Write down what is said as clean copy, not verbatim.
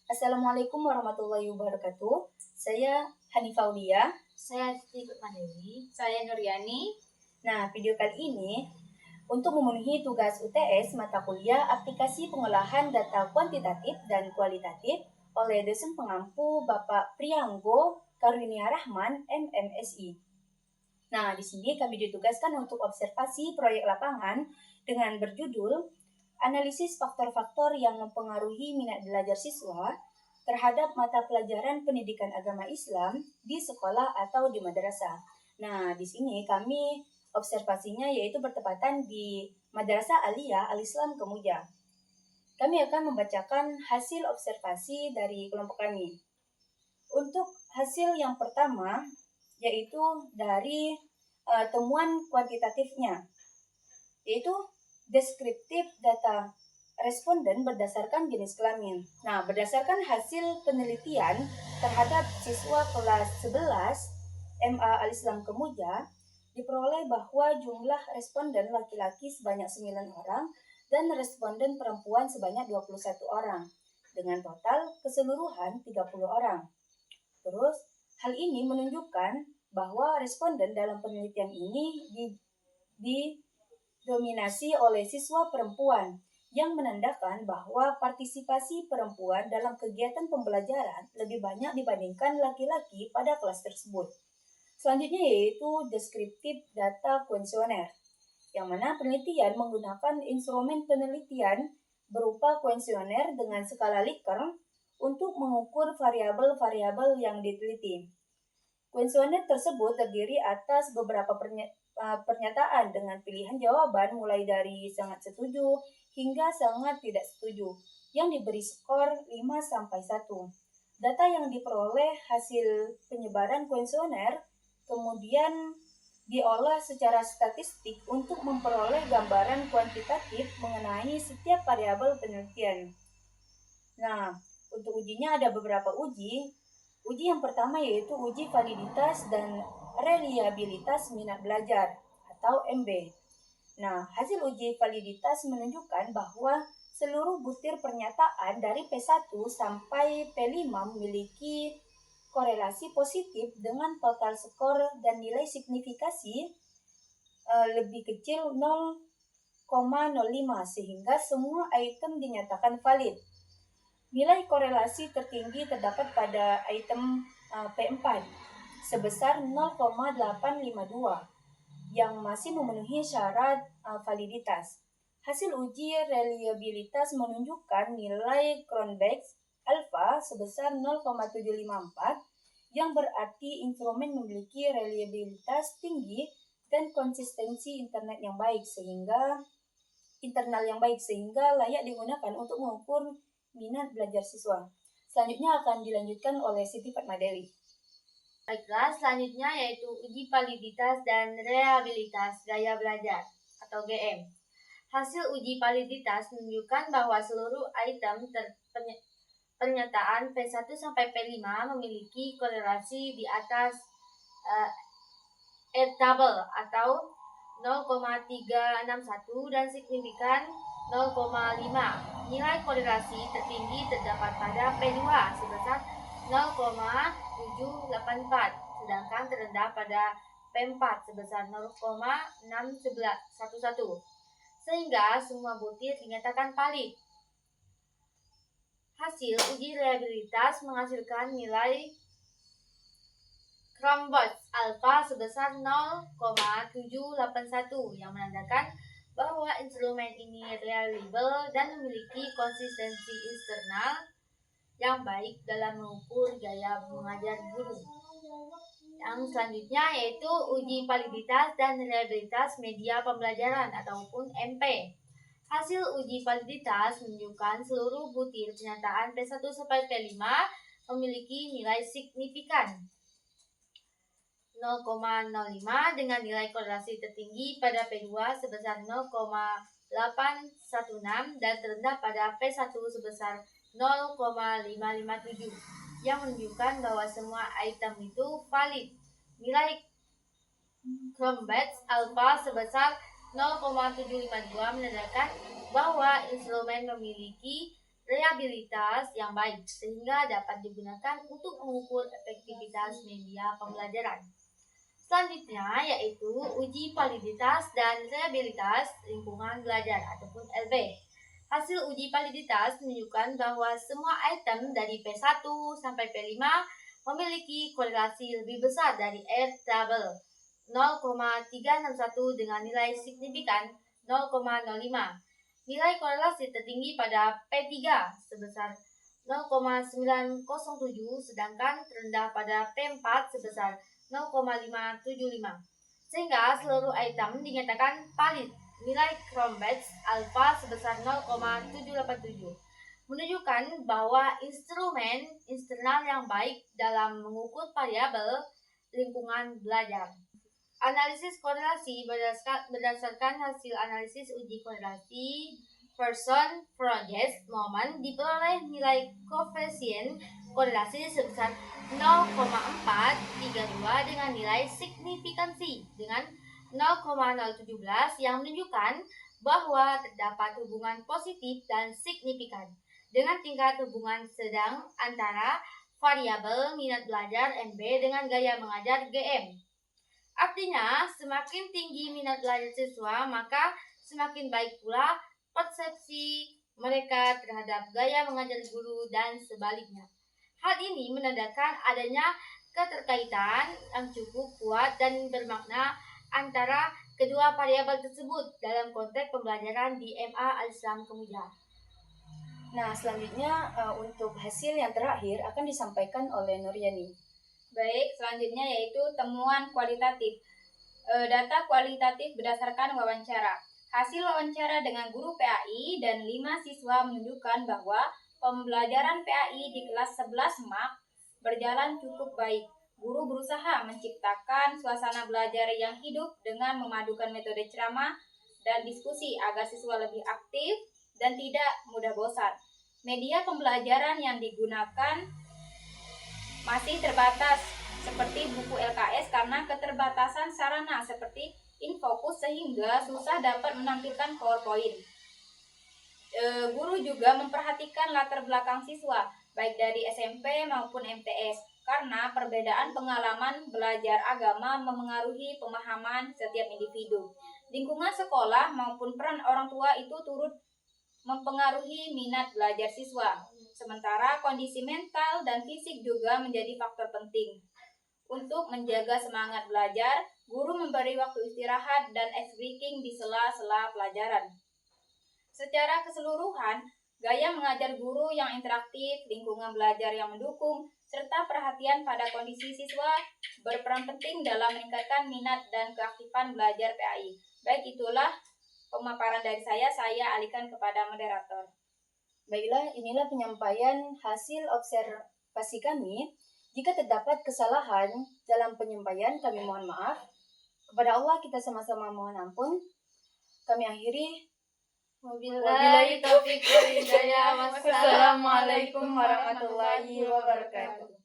Assalamualaikum warahmatullahi wabarakatuh. Saya Hanifah Aulia. Saya Siti Kutmadewi. Saya Nuryani. Nah, video kali ini untuk memenuhi tugas UTS mata kuliah aplikasi pengolahan data kuantitatif dan kualitatif oleh dosen pengampu Bapak Prianggo Karunia Rahman, MMSI. Nah, di sini kami ditugaskan untuk observasi proyek lapangan dengan berjudul Analisis faktor-faktor yang mempengaruhi minat belajar siswa terhadap mata pelajaran pendidikan agama Islam di sekolah atau di madrasah. Nah, di sini kami observasinya yaitu bertepatan di Madrasah Aliyah Al-Islam Kemuja. Kami akan membacakan hasil observasi dari kelompok kami. Untuk hasil yang pertama yaitu dari temuan kuantitatifnya, yaitu deskriptif data responden berdasarkan jenis kelamin. Nah, berdasarkan hasil penelitian terhadap siswa kelas 11 MA Al-Islam Kemuja, diperoleh bahwa jumlah responden laki-laki sebanyak 9 orang dan responden perempuan sebanyak 21 orang, dengan total keseluruhan 30 orang. Terus, hal ini menunjukkan bahwa responden dalam penelitian ini didominasi oleh siswa perempuan, yang menandakan bahwa partisipasi perempuan dalam kegiatan pembelajaran lebih banyak dibandingkan laki-laki pada kelas tersebut. Selanjutnya yaitu deskriptif data kuesioner, yang mana penelitian menggunakan instrumen penelitian berupa kuesioner dengan skala Likert untuk mengukur variabel-variabel yang diteliti. Kuesioner tersebut terdiri atas beberapa pernyataan dengan pilihan jawaban mulai dari sangat setuju hingga sangat tidak setuju yang diberi skor 5-1. Data yang diperoleh hasil penyebaran kuesioner kemudian diolah secara statistik untuk memperoleh gambaran kuantitatif mengenai setiap variabel penelitian. Nah, untuk ujinya ada beberapa uji. Uji yang pertama yaitu uji validitas dan reliabilitas minat belajar atau MB. Nah, hasil uji validitas menunjukkan bahwa seluruh butir pernyataan dari P1 sampai P5 memiliki korelasi positif dengan total skor dan nilai signifikasi lebih kecil 0,05 sehingga semua item dinyatakan valid. Nilai korelasi tertinggi terdapat pada item P4 sebesar 0,852 yang masih memenuhi syarat validitas. Hasil uji reliabilitas menunjukkan nilai Cronbach's alpha sebesar 0,754 yang berarti instrumen memiliki reliabilitas tinggi dan konsistensi internal yang baik sehingga layak digunakan untuk mengukur minat belajar siswa. Selanjutnya akan dilanjutkan oleh Siti Fatmadewi. Baiklah, selanjutnya yaitu uji validitas dan reliabilitas gaya belajar atau GM. Hasil uji validitas menunjukkan bahwa seluruh item pernyataan P1 sampai P5 memiliki korelasi di atas table atau 0,361 dan signifikan 0,5. Nilai korelasi tertinggi terdapat pada P2 sebesar 0,784, sedangkan terendah pada P4 sebesar 0,611, sehingga semua butir dinyatakan valid. Hasil uji reliabilitas menghasilkan nilai Cronbach's alpha sebesar 0,781 yang menandakan bahwa instrumen ini reliable dan memiliki konsistensi internal yang baik dalam mengukur gaya mengajar guru. Yang selanjutnya yaitu uji validitas dan reliabilitas media pembelajaran ataupun MP. Hasil uji validitas menunjukkan seluruh butir pernyataan P1 sampai P5 memiliki nilai signifikan 0,05 dengan nilai korelasi tertinggi pada P2 sebesar 0,816 dan terendah pada P1 sebesar 0,557 yang menunjukkan bahwa semua item itu valid. Nilai Cronbach's alpha sebesar 0,752 menandakan bahwa instrumen memiliki reliabilitas yang baik sehingga dapat digunakan untuk mengukur efektivitas media pembelajaran. Selanjutnya yaitu uji validitas dan reliabilitas lingkungan belajar ataupun LB. Hasil uji validitas menunjukkan bahwa semua item dari P1 sampai P5 memiliki korelasi lebih besar dari R double 0,361 dengan nilai signifikan 0,05. Nilai korelasi tertinggi pada P3 sebesar 0,907 sedangkan terendah pada P4 sebesar 0,575. Sehingga seluruh item dinyatakan valid. Nilai Cronbach's alpha sebesar 0,787 menunjukkan bahwa instrumen eksternal yang baik dalam mengukur variabel lingkungan belajar. Analisis korelasi berdasarkan hasil analisis uji korelasi person, project, moment diperoleh nilai koefisien korelasi sebesar 0,432 dengan nilai signifikansi dengan 0,017 yang menunjukkan bahwa terdapat hubungan positif dan signifikan dengan tingkat hubungan sedang antara variabel minat belajar MB dengan gaya mengajar GM. Artinya, semakin tinggi minat belajar siswa, maka semakin baik pula persepsi mereka terhadap gaya mengajar guru dan sebaliknya. Hal ini menandakan adanya keterkaitan yang cukup kuat dan bermakna antara kedua variabel tersebut dalam konteks pembelajaran di MA Al-Islam Kemuja. Nah, selanjutnya untuk hasil yang terakhir akan disampaikan oleh Nuryani. Baik, selanjutnya yaitu temuan kualitatif. Data kualitatif berdasarkan wawancara. Hasil wawancara dengan guru PAI dan 5 siswa menunjukkan bahwa pembelajaran PAI di kelas 11 MAK berjalan cukup baik. Guru berusaha menciptakan suasana belajar yang hidup dengan memadukan metode ceramah dan diskusi agar siswa lebih aktif dan tidak mudah bosan. Media pembelajaran yang digunakan masih terbatas seperti buku LKS karena keterbatasan sarana seperti InFocus sehingga susah dapat menampilkan PowerPoint. Guru juga memperhatikan latar belakang siswa baik dari SMP maupun MTS karena perbedaan pengalaman belajar agama memengaruhi pemahaman setiap individu. Lingkungan sekolah maupun peran orang tua itu turut mempengaruhi minat belajar siswa. Sementara kondisi mental dan fisik juga menjadi faktor penting. Untuk menjaga semangat belajar, guru memberi waktu istirahat dan ice breaking di sela-sela pelajaran. Secara keseluruhan, gaya mengajar guru yang interaktif, lingkungan belajar yang mendukung, serta perhatian pada kondisi siswa berperan penting dalam meningkatkan minat dan keaktifan belajar PAI. Baik, itulah pemaparan dari saya alihkan kepada moderator. Baiklah, inilah penyampaian hasil observasi kami. Jika terdapat kesalahan dalam penyampaian, kami mohon maaf. Kepada Allah kita sama-sama mohon ampun. Kami akhiri. Wabillahi taufiq wal hidayah. Wassalamualaikum warahmatullahi wabarakatuh.